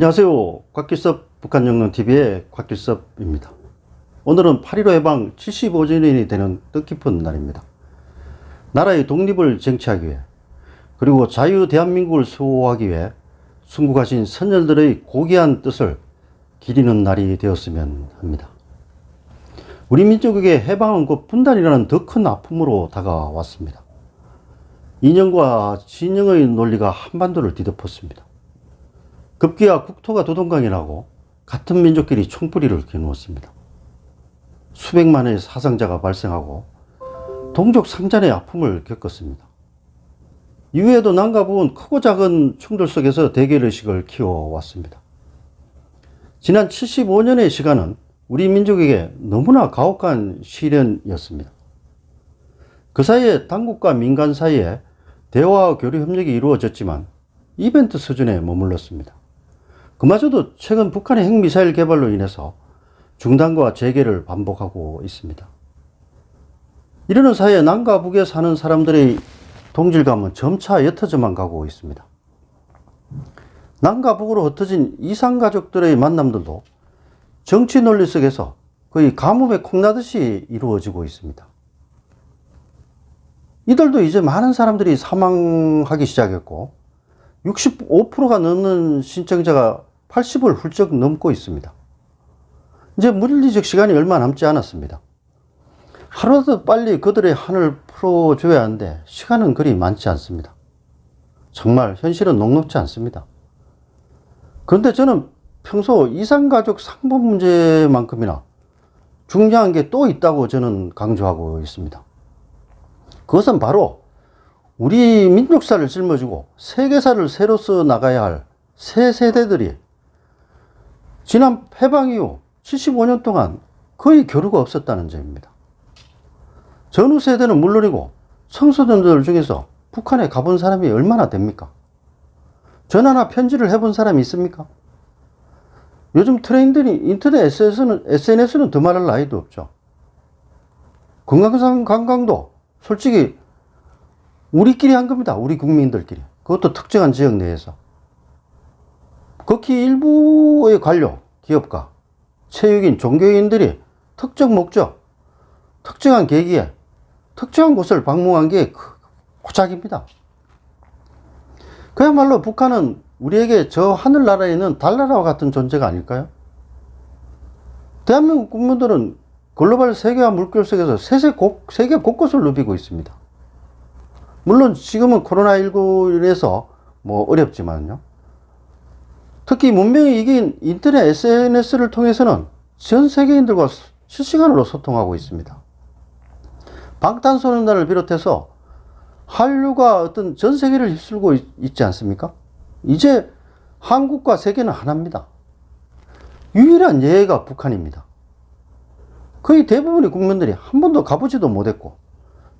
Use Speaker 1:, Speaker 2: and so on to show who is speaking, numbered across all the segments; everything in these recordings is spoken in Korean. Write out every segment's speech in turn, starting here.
Speaker 1: 안녕하세요. 곽길섭 북한영롱TV의 곽길섭입니다. 오늘은 8.15 해방 75주년이 되는 뜻깊은 날입니다. 나라의 독립을 쟁취하기 위해 그리고 자유 대한민국을 수호하기 위해 순국하신 선열들의 고귀한 뜻을 기리는 날이 되었으면 합니다. 우리 민족에게 해방은 곧 분단이라는 더 큰 아픔으로 다가왔습니다. 이념과 진영의 논리가 한반도를 뒤덮었습니다. 급기야 국토가 두동강이 나고 같은 민족끼리 총뿌리를 겨누었습니다. 수백만의 사상자가 발생하고 동족 상잔의 아픔을 겪었습니다. 이후에도 남과 북은 크고 작은 충돌 속에서 대결의식을 키워왔습니다. 지난 75년의 시간은 우리 민족에게 너무나 가혹한 시련이었습니다. 그 사이에 당국과 민간 사이에 대화와 교류 협력이 이루어졌지만 이벤트 수준에 머물렀습니다. 그마저도 최근 북한의 핵미사일 개발로 인해서 중단과 재개를 반복하고 있습니다. 이러는 사이에 남과 북에 사는 사람들의 동질감은 점차 옅어져만 가고 있습니다. 남과 북으로 흩어진 이산가족들의 만남들도 정치 논리 속에서 거의 가뭄에 콩나듯이 이루어지고 있습니다. 이들도 이제 많은 사람들이 사망하기 시작했고 65%가 넘는 신청자가 80을 훌쩍 넘고 있습니다. 이제 물리적 시간이 얼마 남지 않았습니다. 하루라도 빨리 그들의 한을 풀어줘야 하는데 시간은 그리 많지 않습니다. 정말 현실은 녹록지 않습니다. 그런데 저는 평소 이산가족 상봉 문제만큼이나 중요한 게 또 있다고 저는 강조하고 있습니다. 그것은 바로 우리 민족사를 짊어지고 세계사를 새로 써 나가야 할 새 세대들이 지난 해방 이후 75년 동안 거의 교류가 없었다는 점입니다. 전후 세대는 물론이고 청소년들 중에서 북한에 가본 사람이 얼마나 됩니까? 전화나 편지를 해본 사람이 있습니까? 요즘 트렌드니 인터넷 SNS는 더 말할 나위도 없죠. 금강산 관광도 솔직히 우리끼리 한 겁니다. 우리 국민들끼리. 그것도 특정한 지역 내에서. 극히 일부의 관료, 기업가, 체육인, 종교인들이 특정 목적, 특정한 계기에 특정한 곳을 방문한 게 고작입니다. 그야말로 북한은 우리에게 저 하늘나라에 있는 달나라와 같은 존재가 아닐까요? 대한민국 국민들은 글로벌 세계화 물결 속에서 세계 곳곳을 누비고 있습니다. 물론 지금은 코로나19로 인해서 어렵지만요. 특히 문명이 이긴 인터넷 SNS를 통해서는 전 세계인들과 실시간으로 소통하고 있습니다. 방탄소년단을 비롯해서 한류가 어떤 전 세계를 휩쓸고 있지 않습니까? 이제 한국과 세계는 하나입니다. 유일한 예외가 북한입니다. 거의 대부분의 국민들이 한 번도 가보지도 못했고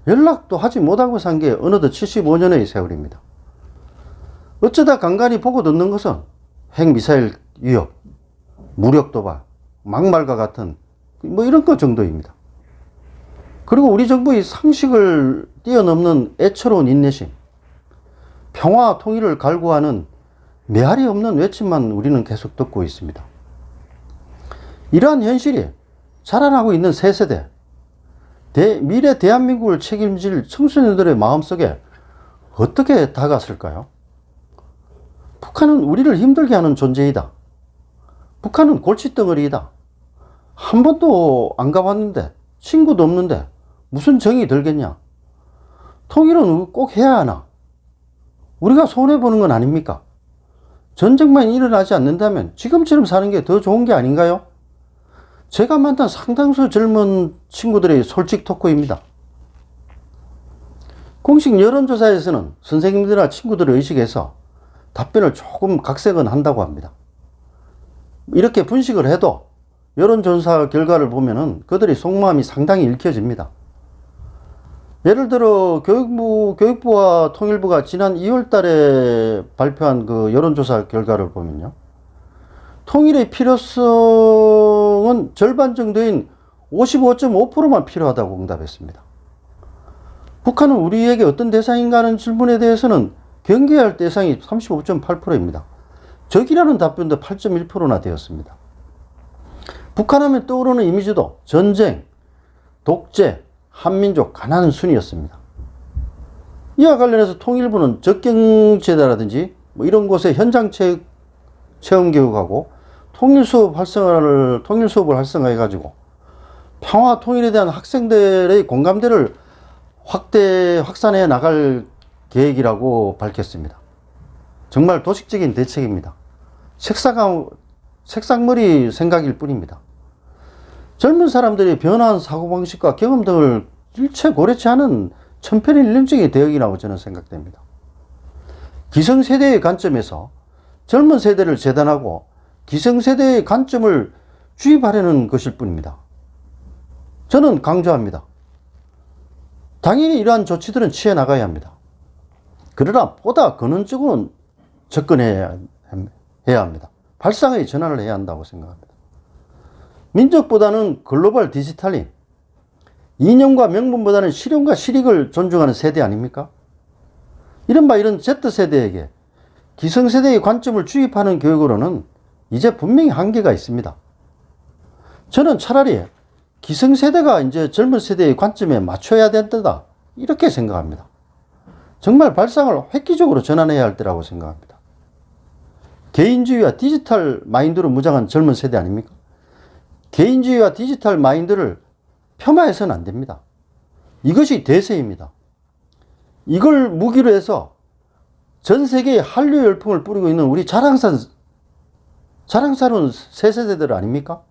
Speaker 1: 연락도 하지 못하고 산 게 어느덧 75년의 세월입니다. 어쩌다 간간히 보고 듣는 것은 핵미사일 위협, 무력 도발, 막말과 같은 이런 것 정도입니다. 그리고 우리 정부의 상식을 뛰어넘는 애처로운 인내심, 평화 통일을 갈구하는 메아리 없는 외침만 우리는 계속 듣고 있습니다. 이러한 현실이 자라나고 있는 새 세대, 미래 대한민국을 책임질 청소년들의 마음속에 어떻게 다가갔을까요? 북한은 우리를 힘들게 하는 존재이다. 북한은 골칫덩어리이다. 한 번도 안 가봤는데 친구도 없는데 무슨 정이 들겠냐? 통일은 꼭 해야 하나? 우리가 손해보는 건 아닙니까? 전쟁만 일어나지 않는다면 지금처럼 사는 게 더 좋은 게 아닌가요? 제가 만난 상당수 젊은 친구들의 솔직 토크입니다. 공식 여론조사에서는 선생님들이나 친구들을 의식해서 답변을 조금 각색은 한다고 합니다. 이렇게 분식을 해도 여론조사 결과를 보면은 그들의 속마음이 상당히 읽혀집니다. 예를 들어 교육부와 통일부가 지난 2월 달에 발표한 그 여론조사 결과를 보면요. 통일의 필요성은 절반 정도인 55.5%만 필요하다고 응답했습니다. 북한은 우리에게 어떤 대상인가 하는 질문에 대해서는 경계해야 할 대상이 35.8%입니다. 적이라는 답변도 8.1%나 되었습니다. 북한하면 떠오르는 이미지도 전쟁, 독재, 한민족, 가난 순이었습니다. 이와 관련해서 통일부는 적경제대라든지 뭐 이런 곳에 현장 체험 교육하고 통일 수업을 활성화해가지고 평화 통일에 대한 학생들의 공감대를 확산해 나갈 계획이라고 밝혔습니다. 정말 도식적인 대책입니다. 색상머리 생각일 뿐입니다. 젊은 사람들이 변화한 사고방식과 경험 등을 일체 고려치 않은 천편일률적인 대응이라고 저는 생각됩니다. 기성세대의 관점에서 젊은 세대를 재단하고 기성세대의 관점을 주입하려는 것일 뿐입니다. 저는 강조합니다. 당연히 이러한 조치들은 취해 나가야 합니다. 그러나 보다 근원적으로는 접근해야 합니다. 발상의 전환을 해야 한다고 생각합니다. 민족보다는 글로벌 디지털인, 이념과 명분보다는 실용과 실익을 존중하는 세대 아닙니까? 이른바 이런 Z세대에게 기성세대의 관점을 주입하는 교육으로는 이제 분명히 한계가 있습니다. 저는 차라리 기성세대가 이제 젊은 세대의 관점에 맞춰야 된다, 이렇게 생각합니다. 정말 발상을 획기적으로 전환해야 할 때라고 생각합니다. 개인주의와 디지털 마인드로 무장한 젊은 세대 아닙니까? 개인주의와 디지털 마인드를 폄하해서는 안 됩니다. 이것이 대세입니다. 이걸 무기로 해서 전 세계에 한류 열풍을 뿌리고 있는 우리 자랑스러운 새 세대들 아닙니까?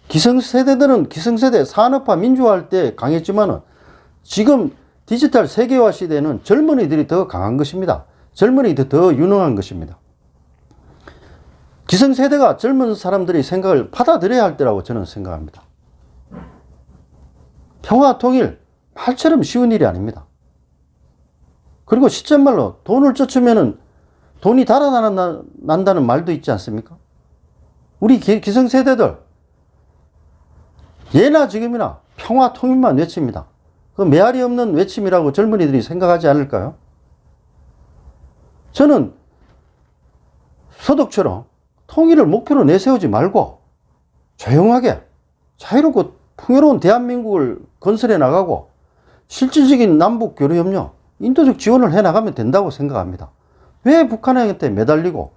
Speaker 1: 기성세대들은 기성세대 산업화 민주화할 때 강했지만은 지금 디지털 세계화 시대에는 젊은이들이 더 강한 것입니다. 젊은이들이 더 유능한 것입니다. 기성세대가 젊은 사람들의 생각을 받아들여야 할 때라고 저는 생각합니다. 평화 통일, 말처럼 쉬운 일이 아닙니다. 그리고 시쳇말로 돈을 쫓으면 돈이 달아난다는 말도 있지 않습니까? 우리 기성세대들 예나 지금이나 평화 통일만 외칩니다. 그 메아리 없는 외침이라고 젊은이들이 생각하지 않을까요? 저는 서독처럼 통일을 목표로 내세우지 말고 조용하게 자유롭고 풍요로운 대한민국을 건설해 나가고 실질적인 남북 교류 협력, 인도적 지원을 해 나가면 된다고 생각합니다. 왜 북한한테 매달리고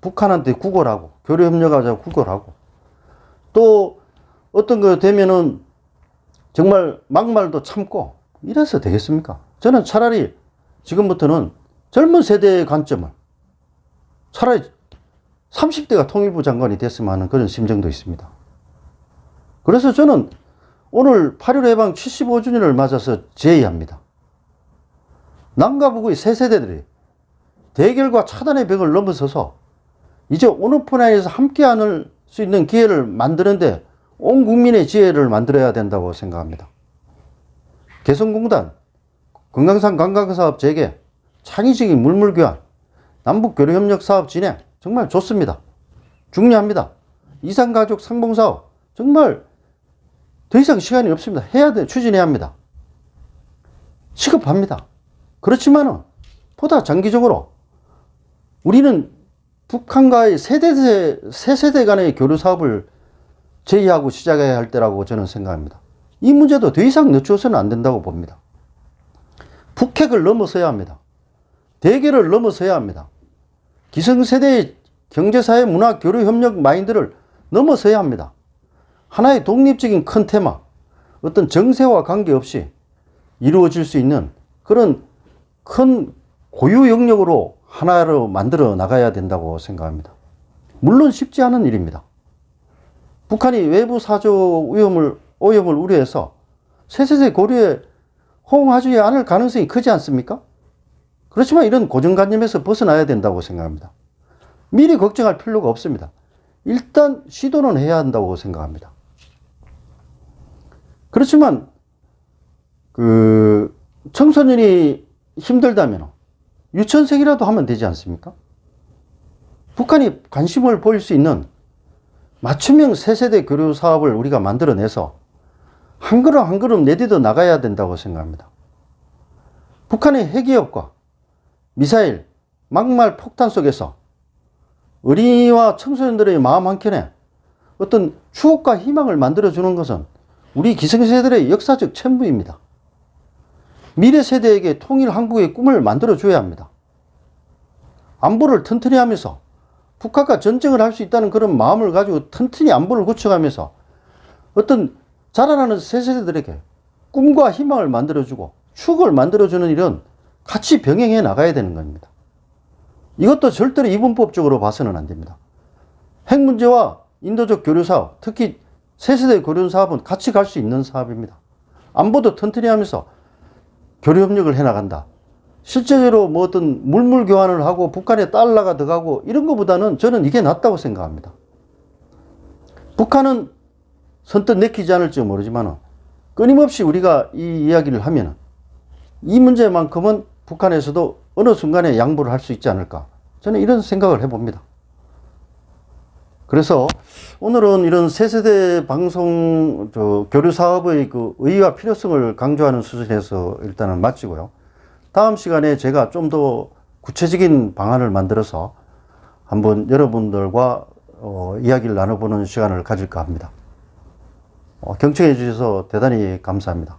Speaker 1: 북한한테 구걸하고 교류 협력하자고 구걸하고 또 어떤 거 되면은 정말 막말도 참고 이래서 되겠습니까? 저는 차라리 지금부터는 젊은 세대의 관점을 차라리 30대가 통일부 장관이 됐으면 하는 그런 심정도 있습니다. 그래서 저는 오늘 8.15 해방 75주년을 맞아서 제의합니다. 남과 북의 새 세대들이 대결과 차단의 벽을 넘어서서 이제 온오프라인에서 함께할 수 있는 기회를 만드는데 온 국민의 지혜를 만들어야 된다고 생각합니다. 개성공단, 금강산 관광사업 재개, 창의적인 물물교환, 남북교류협력 사업 진행 정말 좋습니다. 중요합니다. 이산가족 상봉사업 정말 더 이상 시간이 없습니다. 해야 돼, 추진해야 합니다. 시급합니다. 그렇지만은 보다 장기적으로 우리는 북한과의 새 세대 간의 교류 사업을 제의하고 시작해야 할 때라고 저는 생각합니다. 이 문제도 더 이상 늦춰서는 안 된다고 봅니다. 북핵을 넘어서야 합니다. 대결을 넘어서야 합니다. 기성세대의 경제사회 문화 교류 협력 마인드를 넘어서야 합니다. 하나의 독립적인 큰 테마, 어떤 정세와 관계없이 이루어질 수 있는 그런 큰 고유 영역으로 하나로 만들어 나가야 된다고 생각합니다. 물론 쉽지 않은 일입니다. 북한이 외부 사조 오염을 우려해서 새세대 고려에 호응하지 않을 가능성이 크지 않습니까? 그렇지만 이런 고정관념에서 벗어나야 된다고 생각합니다. 미리 걱정할 필요가 없습니다. 일단 시도는 해야 한다고 생각합니다. 그렇지만 청소년이 힘들다면 유치원생이라도 하면 되지 않습니까? 북한이 관심을 보일 수 있는 맞춤형 새세대 교류 사업을 우리가 만들어내서 한 걸음 한 걸음 내딛어 나가야 된다고 생각합니다. 북한의 핵기업과 미사일, 막말 폭탄 속에서 어린이와 청소년들의 마음 한켠에 어떤 추억과 희망을 만들어주는 것은 우리 기성세대의 역사적 책무입니다. 미래 세대에게 통일 한국의 꿈을 만들어줘야 합니다. 안보를 튼튼히 하면서 북한과 전쟁을 할 수 있다는 그런 마음을 가지고 튼튼히 안보를 구축하면서 어떤 자라나는 새 세대들에게 꿈과 희망을 만들어주고 추억을 만들어주는 일은 같이 병행해 나가야 되는 겁니다. 이것도 절대로 이분법적으로 봐서는 안 됩니다. 핵 문제와 인도적 교류 사업, 특히 새 세대 교류 사업은 같이 갈 수 있는 사업입니다. 안보도 튼튼히 하면서 교류 협력을 해나간다. 실제로 뭐 어떤 물물 교환을 하고 북한에 달러가 들어가고 이런 것보다는 저는 이게 낫다고 생각합니다. 북한은 선뜻 내키지 않을지 모르지만 끊임없이 우리가 이 이야기를 하면 이 문제만큼은 북한에서도 어느 순간에 양보를 할 수 있지 않을까. 저는 이런 생각을 해봅니다. 그래서 오늘은 이런 새세대 방송 교류 사업의 그 의의와 필요성을 강조하는 수준에서 일단은 마치고요. 다음 시간에 제가 좀 더 구체적인 방안을 만들어서 한번 여러분들과 이야기를 나눠보는 시간을 가질까 합니다. 경청해 주셔서 대단히 감사합니다.